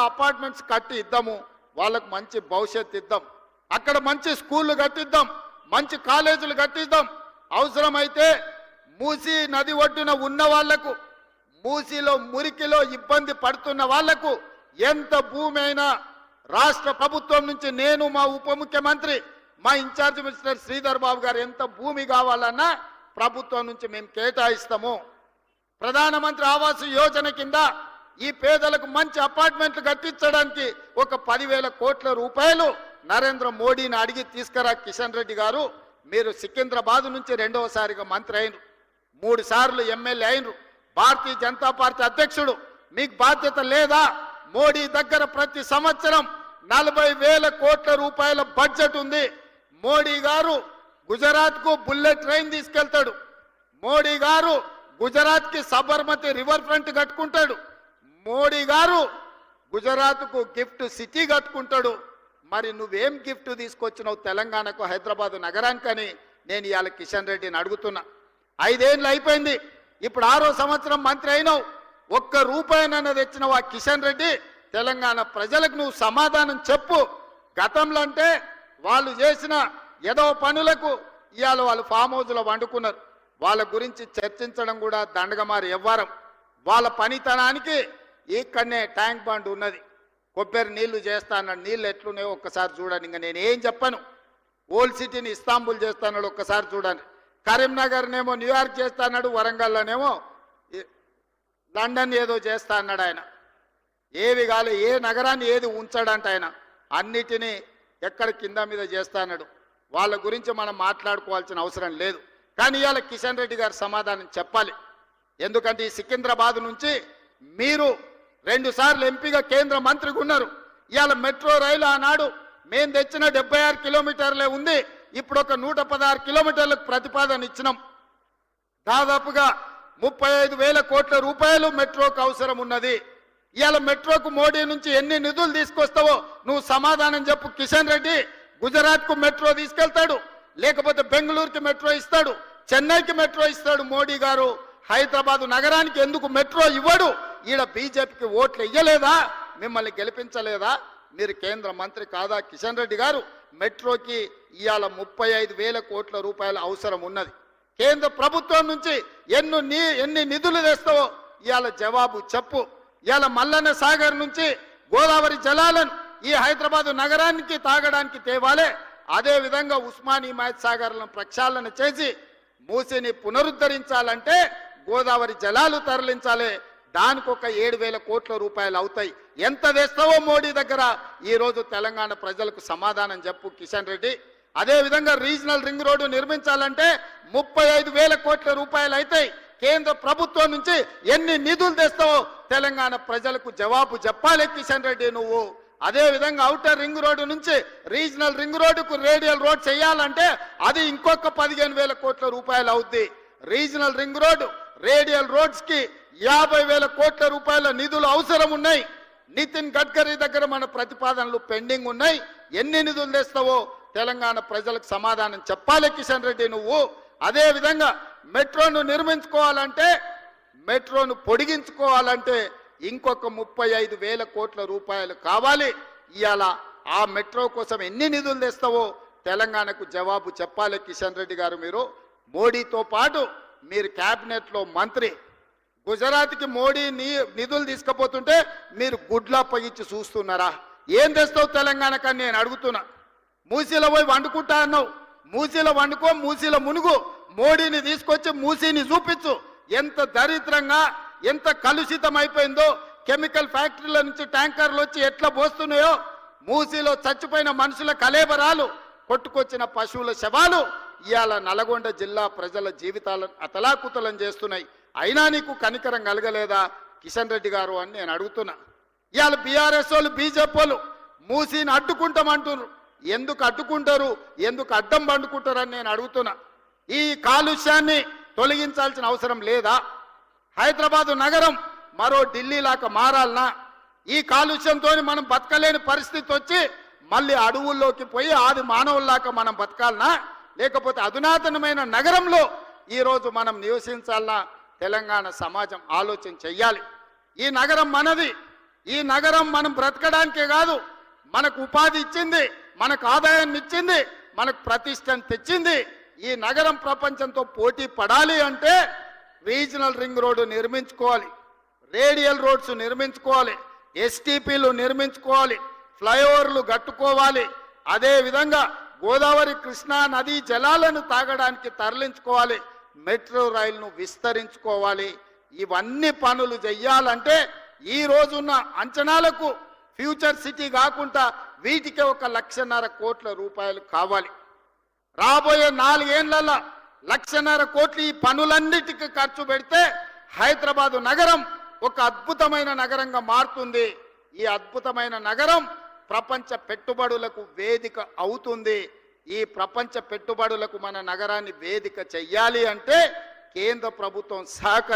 Apartments కట్టి ఇద్దాము, వాళ్ళకు మంచి భవిష్యత్తు ఇద్దాం, అక్కడ మంచి స్కూళ్ళు కట్టిద్దాం, మంచి కాలేజీలు కట్టిద్దాం. అవసరమైతే మూసీ నది ఒడ్డున ఉన్న వాళ్లకు, మూసీలో మురికిలో ఇబ్బంది పడుతున్న వాళ్లకు ఎంత భూమి అయినా రాష్ట్ర ప్రభుత్వం నుంచి నేను, మా ఉప ముఖ్యమంత్రి, మా ఇన్ఛార్జ్ మినిస్టర్ శ్రీధర్ బాబు గారు ఎంత భూమి కావాలన్నా ప్రభుత్వం నుంచి మేము కేటాయిస్తాము. ప్రధానమంత్రి ఆవాస్ యోజన కింద ఈ పేదలకు మంచి అపార్ట్మెంట్లు కట్టించడానికి ఒక 10,000 కోట్ల రూపాయలు నరేంద్ర మోడీని అడిగి తీసుకురా కిషన్ రెడ్డి గారు. మీరు సికింద్రాబాద్ నుంచి రెండవసారిగా మంత్రి అయినరు, 3 సార్లు ఎమ్మెల్యే అయినరు, భారతీయ జనతా పార్టీ అధ్యక్షుడు. మీకు బాధ్యత లేదా? మోడీ దగ్గర ప్రతి సంవత్సరం 40,000 కోట్ల రూపాయల బడ్జెట్ ఉంది. మోడీ గారు గుజరాత్కు బుల్లెట్ ట్రైన్ తీసుకెళ్తాడు, మోడీ గారు గుజరాత్కి సబర్మతి రివర్ ఫ్రంట్ కట్టుకుంటాడు, మోడీ గారు గుజరాత్కు గిఫ్ట్ సిటీ కట్టుకుంటాడు. మరి నువ్వేం గిఫ్ట్ తీసుకొచ్చినావు తెలంగాణకు, హైదరాబాద్ నగరానికని నేను ఇవాళ కిషన్ రెడ్డిని అడుగుతున్నా. 5 ఏళ్ళు అయిపోయింది, ఇప్పుడు 6వ సంవత్సరం మంత్రి అయినావు, ఒక్క రూపాయినైనా తెచ్చినావు ఆ కిషన్ రెడ్డి? తెలంగాణ ప్రజలకు నువ్వు సమాధానం చెప్పు. గతంలో అంటే వాళ్ళు చేసిన ఏదో పనులకు ఇవాళ వాళ్ళు ఫామ్ హౌస్లో వండుకున్నారు, వాళ్ళ గురించి చర్చించడం కూడా దండగమారి ఎవ్వరం. వాళ్ళ పనితనానికి ఇక్కడనే ట్యాంక్ బండ్ ఉన్నది, కొబ్బరి నీళ్లు చేస్తా అన్నాడు, నీళ్ళు ఎట్లున్నాయో ఒక్కసారి చూడండి. ఇంకా నేను ఏం చెప్పను. ఓల్డ్ సిటీని ఇస్తాంబుల్ చేస్తాడు, ఒక్కసారి చూడండి. కరీంనగర్నేమో న్యూయార్క్ చేస్తా అన్నాడు, వరంగల్లోనేమో లండన్ ఏదో చేస్తా అన్నాడు. ఆయన ఏవి కాలే, ఏ నగరాన్ని ఏది ఉంచాడంట ఆయన, అన్నిటినీ ఎక్కడ కింద మీద చేస్తా అన్నాడు. వాళ్ళ గురించి మనం మాట్లాడుకోవాల్సిన అవసరం లేదు. కానీ ఇవాళ కిషన్ రెడ్డి గారు సమాధానం చెప్పాలి. ఎందుకంటే ఈ సికింద్రాబాద్ నుంచి మీరు 2 సార్లు ఎంపీగా కేంద్ర మంత్రిగా ఉన్నారు. ఇవాళ మెట్రో రైలు ఆనాడు మేము తెచ్చిన 76 కిలోమీటర్లే ఉంది, ఇప్పుడు ఒక 116 కిలోమీటర్లకు ప్రతిపాదన ఇచ్చినాం. దాదాపుగా 35,000 కోట్ల రూపాయలు మెట్రోకు అవసరం ఉన్నది. ఇవాళ మెట్రోకు మోడీ నుంచి ఎన్ని నిధులు తీసుకొస్తావో నువ్వు సమాధానం చెప్పు కిషన్ రెడ్డి. గుజరాత్కు మెట్రో తీసుకెళ్తాడు, లేకపోతే బెంగళూరుకి మెట్రో ఇస్తాడు, చెన్నైకి మెట్రో ఇస్తాడు మోడీ గారు. హైదరాబాద్ నగరానికి ఎందుకు మెట్రో ఇవ్వడు? ఈడ బీజేపీకి ఓట్లు ఇయ్యలేదా? మిమ్మల్ని గెలిపించలేదా? మీరు కేంద్ర మంత్రి కాదా కిషన్ రెడ్డి గారు? మెట్రోకి ఇవాళ 35,000 కోట్ల రూపాయల అవసరం ఉన్నది. కేంద్ర ప్రభుత్వం నుంచి ఎన్ని నిధులు తెస్తావో ఇవాళ జవాబు చెప్పు. ఇవాళ మల్లన్న సాగర్ నుంచి గోదావరి జలాలను ఈ హైదరాబాద్ నగరానికి తాగడానికి తేవాలే. అదే విధంగా ఉస్మాన్ హిమాయత్ సాగర్లను ప్రక్షాళన చేసి మూసిని పునరుద్ధరించాలంటే గోదావరి జలాలు తరలించాలి. దానికి ఒక 7,000 కోట్ల రూపాయలు అవుతాయి. ఎంత తెస్తావో మోడీ దగ్గర ఈరోజు తెలంగాణ ప్రజలకు సమాధానం చెప్పు కిషన్ రెడ్డి. అదేవిధంగా రీజనల్ రింగ్ రోడ్డు నిర్మించాలంటే 35,000 కోట్ల రూపాయలు అవుతాయి. కేంద్ర ప్రభుత్వం నుంచి ఎన్ని నిధులు తెస్తావో తెలంగాణ ప్రజలకు జవాబు చెప్పాలి కిషన్ రెడ్డి నువ్వు. అదేవిధంగా ఔటర్ రింగ్ రోడ్డు నుంచి రీజనల్ రింగ్ రోడ్డుకు రేడియల్ రోడ్ చేయాలంటే అది ఇంకొక 15,000 కోట్ల రూపాయలు అవుద్ది. Regional ring road, radial roads కి 50,000 కోట్ల రూపాయల నిధులు అవసరం ఉన్నాయి. నితిన్ గడ్కరీ దగ్గర మన ప్రతిపాదనలు పెండింగ్ ఉన్నాయి. ఎన్ని నిధులు తెస్తావో తెలంగాణ ప్రజలకు సమాధానం చెప్పాలి కిషన్ రెడ్డి నువ్వు. అదేవిధంగా మెట్రోను నిర్మించుకోవాలంటే, మెట్రోను పొడిగించుకోవాలంటే ఇంకొక 35,000 కోట్ల రూపాయలు కావాలి. ఇవాళ ఆ మెట్రో కోసం ఎన్ని నిధులు తెస్తావో తెలంగాణకు జవాబు చెప్పాలి కిషన్ రెడ్డి గారు. మీరు మోడీతో పాటు మీరు క్యాబినెట్లో మంత్రి, గుజరాత్కి మోడీ నిధులు తీసుకుపోతుంటే మీరు గుడ్లా పగిచ్చి చూస్తున్నారా? ఏం తెస్తావు తెలంగాణకని నేను అడుగుతున్నా. మూసీలో పోయి వండుకుంటా అన్నావు, మూసీలో వండుకో, మూసీలో మునుగు. మోడీని తీసుకొచ్చి మూసీని చూపించు. ఎంత దరిద్రంగా, ఎంత కలుషితం అయిపోయిందో. కెమికల్ ఫ్యాక్టరీల నుంచి ట్యాంకర్లు వచ్చి ఎట్లా పోస్తున్నాయో, మూసీలో చచ్చిపోయిన మనుషుల కలేబరాలు, కొట్టుకొచ్చిన పశువుల శవాలు ఇవాళ నల్గొండ జిల్లా ప్రజల జీవితాలను అతలాకుతలం చేస్తున్నాయి. అయినా నీకు కనికరం కలగలేదా కిషన్ రెడ్డి గారు అని నేను అడుగుతున్నా. ఇవాళ బీఆర్ఎస్ వాళ్ళు, బీజేపీ వాళ్ళు మూసీని అడ్డుకుంటామంటున్నారు. ఎందుకు అడ్డుకుంటారు, ఎందుకు అడ్డం పండుకుంటారని నేను అడుగుతున్నా. ఈ కాలుష్యాన్ని తొలగించాల్సిన అవసరం లేదా? హైదరాబాదు నగరం మరో ఢిల్లీ లాగా మారాలనా? ఈ కాలుష్యంతో మనం బతకలేని పరిస్థితి వచ్చి మళ్ళీ అడవుల్లోకి పోయి ఆది మానవుల్లాగా మనం బతకాలనా? లేకపోతే అధునాతనమైన నగరంలో ఈరోజు మనం నివసించాలనా? తెలంగాణ సమాజం ఆలోచన చెయ్యాలి. ఈ నగరం మనది, ఈ నగరం మనం బ్రతకడానికే కాదు, మనకు ఉపాధి ఇచ్చింది, మనకు ఆదాయాన్ని ఇచ్చింది, మనకు ప్రతిష్టను తెచ్చింది. ఈ నగరం ప్రపంచంతో పోటీ పడాలి అంటే రీజనల్ రింగ్ రోడ్డు నిర్మించుకోవాలి, రేడియల్ రోడ్స్ నిర్మించుకోవాలి, ఎస్టీపీలు నిర్మించుకోవాలి, ఫ్లైఓవర్లు కట్టుకోవాలి. అదే విధంగా గోదావరి కృష్ణా నదీ జలాలను తాగడానికి తరలించుకోవాలి, మెట్రో రైలును విస్తరించుకోవాలి. ఇవన్నీ పనులు చెయ్యాలంటే ఈ రోజున్న అంచనాలకు ఫ్యూచర్ సిటీ కాకుండా వీటికి 1,50,000 కోట్ల రూపాయలు కావాలి. రాబోయే 4 ఏళ్లలో 1,50,000 కోట్లు ఈ పనులన్నిటికీ ఖర్చు పెడితే హైదరాబాదు నగరం ఒక అద్భుతమైన నగరంగా మారుతుంది. ఈ అద్భుతమైన నగరం ప్రపంచ పెట్టుబడులకు వేదిక అవుతుంది. ఈ ప్రపంచ పెట్టుబడులకు మన నగరాన్ని వేదిక చెయ్యాలి అంటే కేంద్ర ప్రభుత్వం సహకరి